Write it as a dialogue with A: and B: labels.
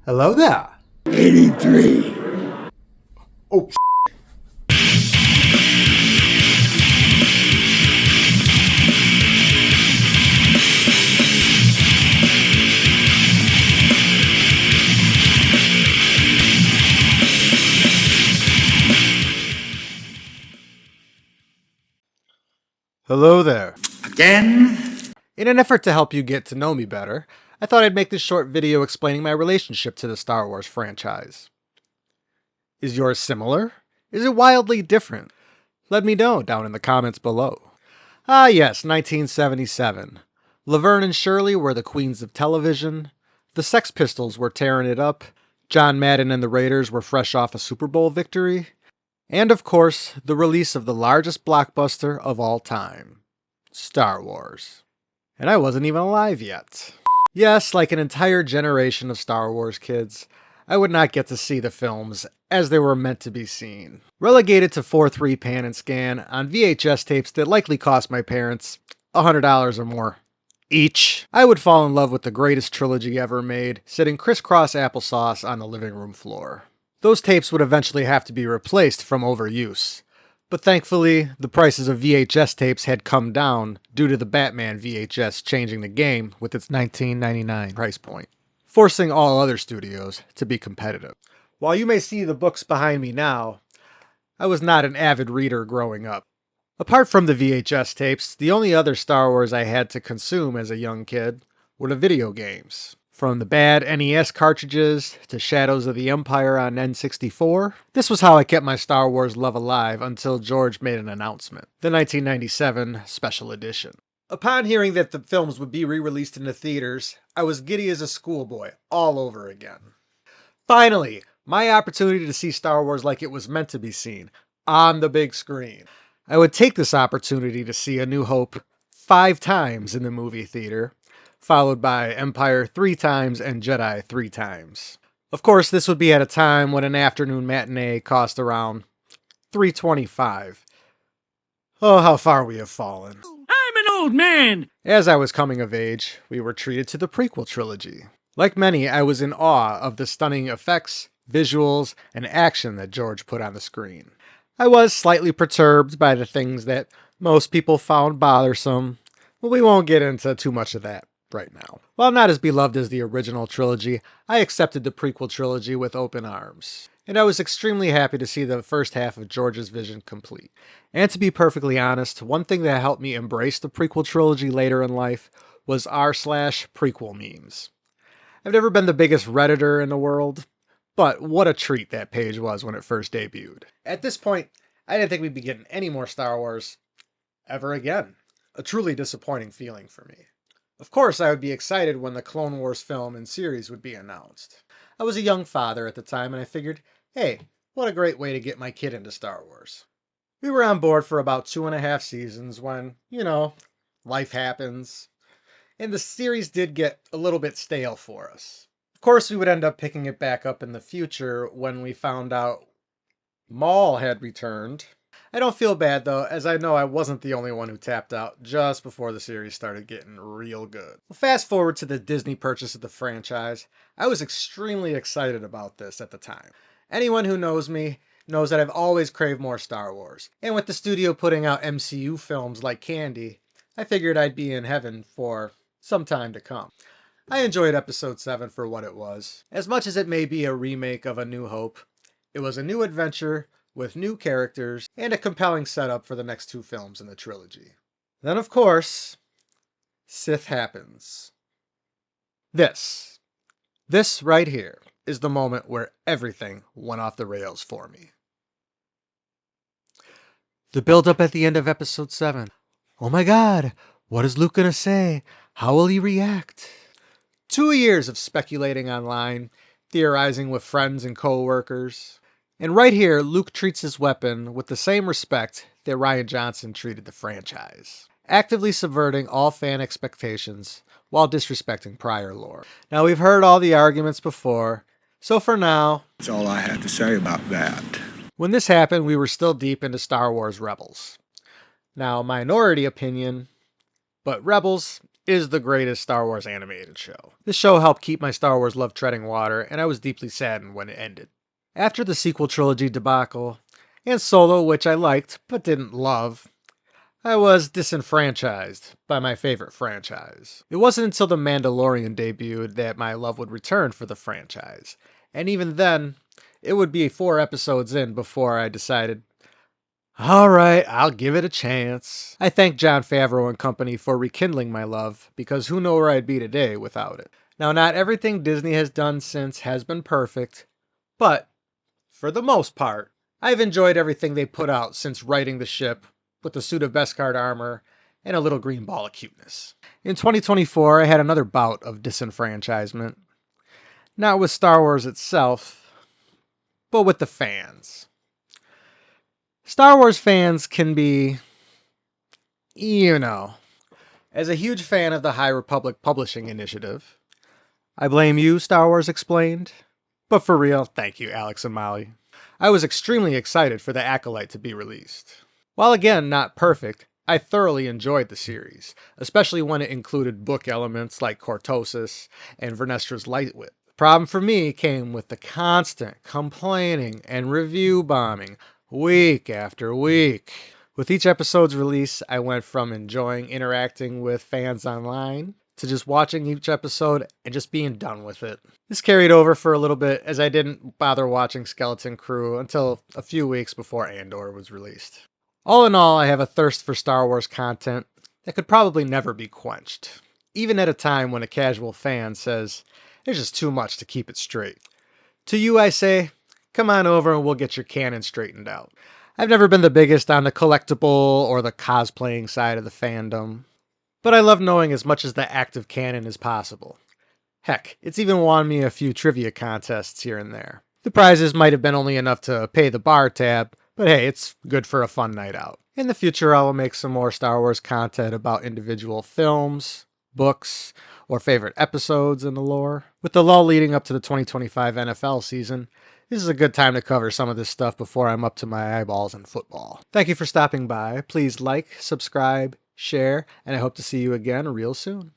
A: Hello there.
B: 83.
A: Oh, hello there.
B: Again?
A: In an effort to help you get to know me better, I thought I'd make this short video explaining my relationship to the Star Wars franchise. Is yours similar? Is it wildly different? Let me know down in the comments below. Ah yes, 1977. Laverne and Shirley were the queens of television. The Sex Pistols were tearing it up. John Madden and the Raiders were fresh off a Super Bowl victory. And of course, the release of the largest blockbuster of all time, Star Wars. And I wasn't even alive yet. Yes, like an entire generation of Star Wars kids, I would not get to see the films as they were meant to be seen. Relegated to 4:3 pan and scan on VHS tapes that likely cost my parents $100 or more each, I would fall in love with the greatest trilogy ever made, sitting crisscross applesauce on the living room floor. Those tapes would eventually have to be replaced from overuse. But thankfully, the prices of VHS tapes had come down due to the Batman VHS changing the game with its $19.99 price point, forcing all other studios to be competitive. While you may see the books behind me now, I was not an avid reader growing up. Apart from the VHS tapes, the only other Star Wars I had to consume as a young kid were the video games. From the bad NES cartridges to Shadows of the Empire on N64, this was how I kept my Star Wars love alive until George made an announcement, the 1997 Special Edition. Upon hearing that the films would be re-released in the theaters, I was giddy as a schoolboy all over again. Finally, my opportunity to see Star Wars like it was meant to be seen, on the big screen. I would take this opportunity to see A New Hope 5 times in the movie theater, followed by Empire 3 times and Jedi 3 times. Of course, this would be at a time when an afternoon matinee cost around $3.25. Oh, how far we have fallen.
C: I'm an old man!
A: As I was coming of age, we were treated to the prequel trilogy. Like many, I was in awe of the stunning effects, visuals, and action that George put on the screen. I was slightly perturbed by the things that most people found bothersome, but we won't get into too much of that right now. While not as beloved as the original trilogy, I accepted the prequel trilogy with open arms. And I was extremely happy to see the first half of George's vision complete. And to be perfectly honest, one thing that helped me embrace the prequel trilogy later in life was r/prequel memes. I've never been the biggest Redditor in the world, but what a treat that page was when it first debuted. At this point, I didn't think we'd be getting any more Star Wars ever again. A truly disappointing feeling for me. Of course, I would be excited when the Clone Wars film and series would be announced. I was a young father at the time, and I figured, hey, what a great way to get my kid into Star Wars. We were on board for about 2.5 seasons when, life happens, and the series did get a little bit stale for us. Of course, we would end up picking it back up in the future when we found out Maul had returned. I don't feel bad though, as I know I wasn't the only one who tapped out just before the series started getting real good. Well, fast forward to the Disney purchase of the franchise, I was extremely excited about this at the time. Anyone who knows me knows that I've always craved more Star Wars, and with the studio putting out MCU films like candy, I figured I'd be in heaven for some time to come. I enjoyed Episode 7 for what it was. As much as it may be a remake of A New Hope, it was a new adventure with new characters and a compelling setup for the next 2 films in the trilogy. Then, of course, Sith happens. This right here is the moment where everything went off the rails for me. The build-up at the end of Episode 7. Oh my god, what is Luke gonna say? How will he react? 2 years of speculating online, theorizing with friends and co-workers. And right here, Luke treats his weapon with the same respect that Rian Johnson treated the franchise, actively subverting all fan expectations while disrespecting prior lore. Now, we've heard all the arguments before, so for now,
B: That's all I have to say about that.
A: when this happened, we were still deep into Star Wars Rebels. Now, minority opinion, but Rebels is the greatest Star Wars animated show. This show helped keep my Star Wars love treading water, and I was deeply saddened when it ended. After the sequel trilogy debacle, and Solo, which I liked but didn't love, I was disenfranchised by my favorite franchise. It wasn't until The Mandalorian debuted that my love would return for the franchise, and even then, it would be 4 episodes in before I decided, alright, I'll give it a chance. I thank Jon Favreau and company for rekindling my love, because who knows where I'd be today without it. Now, not everything Disney has done since has been perfect, but for the most part, I've enjoyed everything they put out since righting the ship with a suit of Beskar armor and a little green ball of cuteness. In 2024, I had another bout of disenfranchisement. Not with Star Wars itself, but with the fans. Star Wars fans can be, as a huge fan of the High Republic Publishing Initiative, I blame you, Star Wars explained. But for real, thank you, Alex and Molly. I was extremely excited for The Acolyte to be released. While again not perfect, I thoroughly enjoyed the series, especially when it included book elements like Cortosis and Vernestra's Lightwit. The problem for me came with the constant complaining and review bombing week after week. With each episode's release, I went from enjoying interacting with fans online to just watching each episode and just being done with it. This carried over for a little bit as I didn't bother watching Skeleton Crew until a few weeks before Andor was released. All in all, I have a thirst for Star Wars content that could probably never be quenched, even at a time when a casual fan says, there's just too much to keep it straight. To you I say, come on over and we'll get your canon straightened out. I've never been the biggest on the collectible or the cosplaying side of the fandom, but I love knowing as much as the active canon as possible. Heck, it's even won me a few trivia contests here and there. The prizes might have been only enough to pay the bar tab, but hey, it's good for a fun night out. In the future, I will make some more Star Wars content about individual films, books, or favorite episodes in the lore. With the lull leading up to the 2025 NFL season, this is a good time to cover some of this stuff before I'm up to my eyeballs in football. Thank you for stopping by. Please like, subscribe, share, and I hope to see you again real soon.